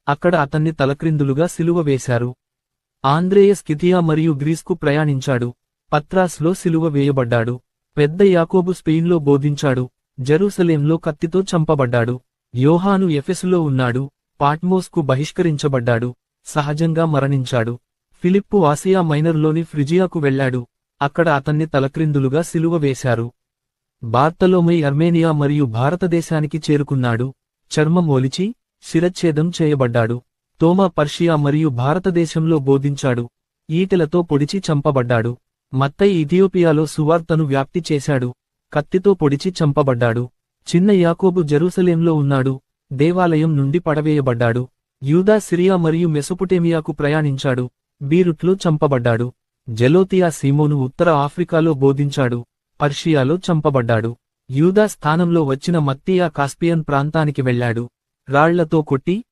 అక్కడ అతన్ని తలక్రిందులుగా సిలువ వేశారు. ఆంద్రేయ స్కిథియా మరియు గ్రీస్కు ప్రయాణించాడు. పత్రాస్లో సిలువ వేయబడ్డాడు. పెద్ద యాకోబు స్పెయిన్లో బోధించాడు. జెరూసలేంలో కత్తితో చంపబడ్డాడు. యోహాను ఎఫెసులో ఉన్నాడు. పాట్మోస్కు బహిష్కరించబడ్డాడు. సహజంగా మరణించాడు. ఫిలిప్పు ఆసియా మైనర్లోని ఫ్రిజియాకు వెళ్లాడు. అక్కడ అతన్ని తలక్రిందులుగా సిలువ వేశారు. బార్తలోమై అర్మేనియా మరియు భారతదేశానికి చేరుకున్నాడు. చర్మం ఒలిచి శిరచ్ఛేదం చేయబడ్డాడు. తోమా పర్షియా మరియు భారతదేశంలో బోధించాడు. ఈటెలతో పొడిచి చంపబడ్డాడు. మత్తయి ఇథియోపియాలో సువార్తను వ్యాప్తి చేశాడు. కత్తితో పొడిచి చంపబడ్డాడు. చిన్న యాకోబు జెరూసలేంలో ఉన్నాడు. దేవాలయం నుండి పడవేయబడ్డాడు. యూదా సిరియా మరియు మెసొపొటేమియాకు ప్రయాణించాడు. బీరుట్లో చంపబడ్డాడు. జెలోతియా సీమోను ఉత్తర ఆఫ్రికాలో బోధించాడు. పర్షియాలో చంపబడ్డాడు. యూదా స్థానంలో వచ్చిన మత్తీయా కాస్పియన్ ప్రాంతానికి వెళ్లాడు. రాళ్లతో కొట్టి